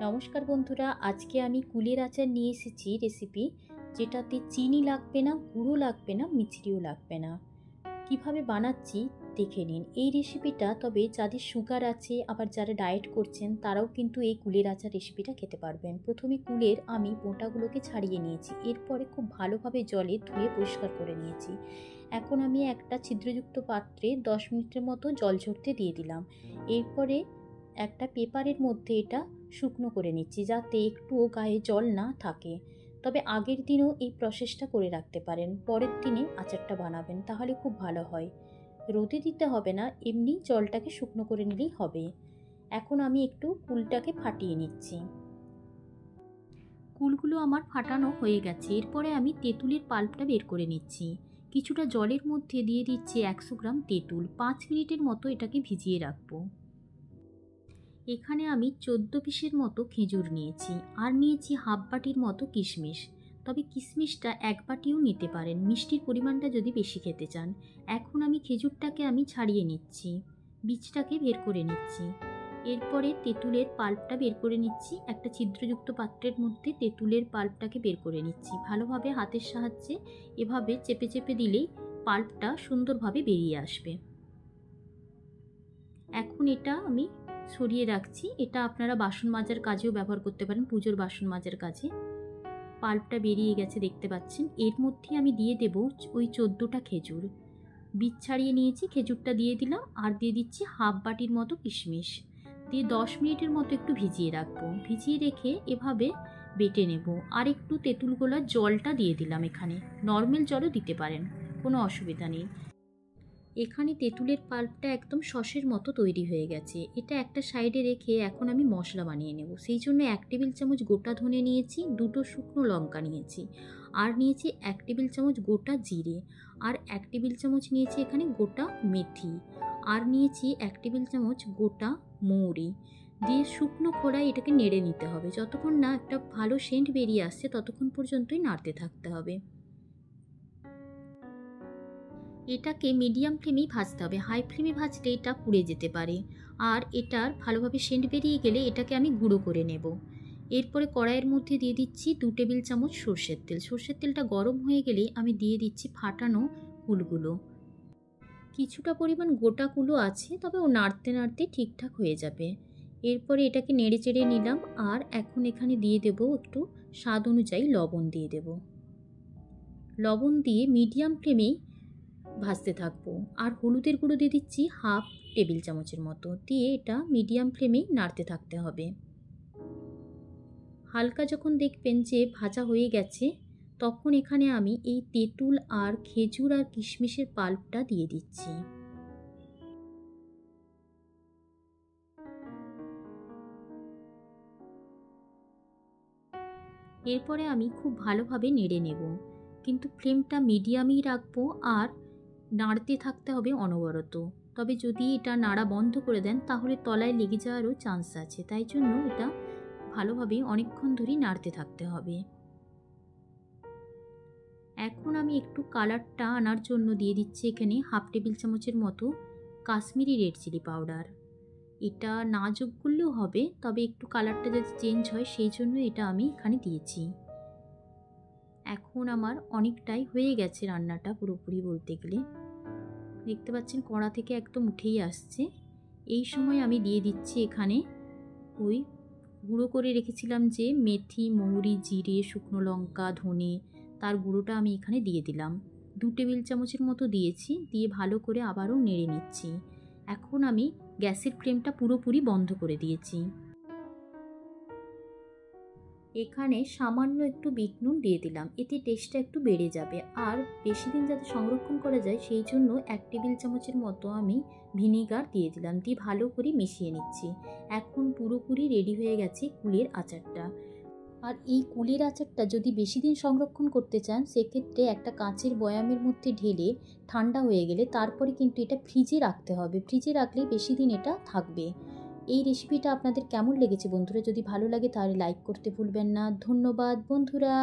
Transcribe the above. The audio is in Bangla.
নমস্কার বন্ধুরা, আজকে আমি কুলের আচার নিয়ে এসেছি রেসিপি, যেটাতে চিনি লাগবে না, গুঁড়ো লাগবে না, মিছরিও লাগবে না। কিভাবে বানাচ্ছি দেখে নিন। এই রেসিপিটা তবে যাদের সুগার আছে, আবার যারা ডায়েট করছেন, তারাও কিন্তু এই কুলের আচার রেসিপিটা খেতে পারবেন। প্রথমে কুলের আমি বোঁটাগুলোকে ছাড়িয়ে নিয়েছি, এরপরে খুব ভালোভাবে জলে ধুয়ে পরিষ্কার করে নিয়েছি। এখন আমি একটা ছিদ্রযুক্ত পাত্রে 10 মিনিটের মতো জল ঝরতে দিয়ে দিলাম। এরপরে একটা পেপারের মধ্যে এটা শুকনো করে নিচ্ছি, যাতে একটুও গায়ে জল না থাকে। তবে আগের দিনও এই প্রসেসটা করে রাখতে পারেন, পরের দিনে আচারটা বানাবেন, তাহলে খুব ভালো হয়। রোদে দিতে হবে না, এমনি জলটাকে শুকনো করে নিলেই হবে। এখন আমি একটু কুলটাকে ফাটিয়ে নিচ্ছি। কুলগুলো আমার ফাটানো হয়ে গেছে। এরপরে আমি তেঁতুলের পাল্পটা বের করে নিচ্ছি। কিছুটা জলের মধ্যে দিয়ে দিচ্ছি 100 গ্রাম তেঁতুল। 5 মিনিটের মতো এটাকে ভিজিয়ে রাখবো। এখানে আমি 14 পিসের মতো খেজুর নিয়েছি, আর নিয়েছি হাফ বাটির মতো কিশমিশ। তবে কিশমিশটা 1 বাটিও নিতে পারেন, মিষ্টির পরিমাণটা যদি বেশি খেতে চান। এখন আমি খেজুরটাকে ছাড়িয়ে নিচ্ছি, বীজটাকে বের করে নিচ্ছি। এরপরে তেঁতুলের পাল্পটা বের করে নিচ্ছি। একটা ছিদ্রযুক্ত পাত্রের মধ্যে তেঁতুলের পাল্পটাকে বের করে নিচ্ছি। ভালোভাবে হাতের সাহায্যে এভাবে চেপে চেপে দিলেই পাল্পটা সুন্দরভাবে বেরিয়ে আসবে। এখন এটা আমি সরিয়ে রাখছি। এটা আপনারা বাসন মাজার কাজেও ব্যবহার করতে পারেন, পুজোর বাসন মাজার কাজে। পাল্পটা বেরিয়ে গেছে দেখতে পাচ্ছেন। এর মধ্যে আমি দিয়ে দেব ওই 14টা খেজুর। বীজ ছাড়িয়ে নিয়েছি, খেজুরটা দিয়ে দিলাম, আর দিয়ে দিচ্ছি হাফ বাটির মতো কিশমিশ। দিয়ে 10 মিনিটের মতো একটু ভিজিয়ে রাখবো। ভিজিয়ে রেখে এভাবে বেটে নেব। আর একটু তেঁতুল গোলার জলটা দিয়ে দিলাম, এখানে নর্মাল জলও দিতে পারেন, কোনো অসুবিধা নেই। এখানে তেঁতুলের পাল্পটা একদম সসের মতো তৈরি হয়ে গেছে। এটা একটা সাইডে রেখে এখন আমি মশলা বানিয়ে নেব। সেই জন্য 1 টেবিল চামচ গোটা ধনে নিয়েছি, 2টো শুকনো লঙ্কা নিয়েছি, আর নিয়েছি 1 টেবিল চামচ গোটা জিরে, আর 1 টেবিল চামচ নিয়েছি এখানে গোটা মেথি, আর নিয়েছি 1 টেবিল চামচ গোটা মৌরি। দিয়ে শুকনো খোলায় এটাকে নেড়ে নিতে হবে। যতক্ষণ না একটা ভালো সেন্ট বেরিয়ে আসছে ততক্ষণ পর্যন্তই নাড়তে থাকতে হবে। এটাকে মিডিয়াম ফ্লেমেই ভাজতে হবে, হাই ফ্লেমে ভাজলে এটা পুড়ে যেতে পারে। আর এটার ভালোভাবে সেন্ট বেরিয়ে গেলে এটাকে আমি গুঁড়ো করে নেব। এরপরে কড়াইয়ের মধ্যে দিয়ে দিচ্ছি 2 টেবিল চামচ সর্ষের তেল। সর্ষের তেলটা গরম হয়ে গেলে আমি দিয়ে দিচ্ছি ফাটানো কুলগুলো। কিছুটা পরিমাণ গোটা কুলো আছে, তবে ও নাড়তে নাড়তে ঠিকঠাক হয়ে যাবে। এরপরে এটাকে নেড়ে চেড়ে নিলাম, আর এখন এখানে দিয়ে দেব একটু স্বাদ অনুযায়ী লবণ দিয়ে দেব। লবণ দিয়ে মিডিয়াম ফ্লেমেই ভাজতে থাকবো। আর হলুদের গুঁড়ো দিয়ে দিচ্ছি হাফ টেবিল চামচের মতো, দিয়ে এটা মিডিয়াম ফ্লেমেই নাড়তে থাকতে হবে। হালকা যখন দেখবেন যে ভাজা হয়ে গেছে, তখন এখানে আমি এই তেঁতুল আর খেজুর আর কিশমিশের পাল্পটা দিয়ে দিচ্ছি। এরপরে আমি খুব ভালোভাবে নেড়ে নেব, কিন্তু ফ্লেমটা মিডিয়ামই রাখবো, আর নাড়তে থাকতে হবে অনবরত। তবে যদি এটা নাড়া বন্ধ করে দেন তাহলে তলায় লেগে যাওয়ারও চান্স আছে, তাই জন্য এটা ভালোভাবে অনেকক্ষণ ধরেই নাড়তে থাকতে হবে। এখন আমি একটু কালারটা আনার জন্য দিয়ে দিচ্ছি এখানে হাফ টেবিল চামচের মতো কাশ্মীরি রেড চিলি পাউডার। এটা না যোগ করলেও হবে, তবে একটু কালারটা যাতে চেঞ্জ হয় সেই জন্য এটা আমি এখানে দিয়েছি। এখন আমার অনেকটাই হয়ে গেছে রান্নাটা, পুরোপুরি বলতে গেলে। দেখতে পাচ্ছেন কড়া থেকে একদম উঠেই আসছে। এই সময় আমি দিয়ে দিচ্ছি এখানে ওই গুঁড়ো করে রেখেছিলাম যে মেথি, মৌরি, জিরে, শুকনো লঙ্কা, ধনে, তার গুঁড়োটা আমি এখানে দিয়ে দিলাম। 2 টেবিল চামচের মতো দিয়েছি। দিয়ে ভালো করে আবারও নেড়ে নিচ্ছি। এখন আমি গ্যাসের ফ্লেমটা পুরোপুরি বন্ধ করে দিয়েছি। এখানে সামান্য একটু বিট নুন দিয়ে দিলাম, এতে টেস্টটা একটু বেড়ে যাবে। আর বেশি দিন যাতে সংরক্ষণ করা যায় সেই জন্য 1 টেবিল চামচের মতো আমি ভিনিগার দিয়ে দিলাম। দিয়ে ভালো করে মিশিয়ে নিচ্ছি। এখন পুরোপুরি রেডি হয়ে গেছে কুলের আচারটা। আর এই কুলের আচারটা যদি বেশি দিন সংরক্ষণ করতে চান, সেক্ষেত্রে একটা কাঁচের বয়ামের মধ্যে ঢেলে ঠান্ডা হয়ে গেলে তারপরে কিন্তু এটা ফ্রিজে রাখতে হবে। ফ্রিজে রাখলেই বেশি দিন এটা থাকবে। এই রেসিপিটা আপনাদের কেমন লেগেছে বন্ধুরা? যদি ভালো লাগে তাহলে লাইক করতে ভুলবেন না। ধন্যবাদ বন্ধুরা।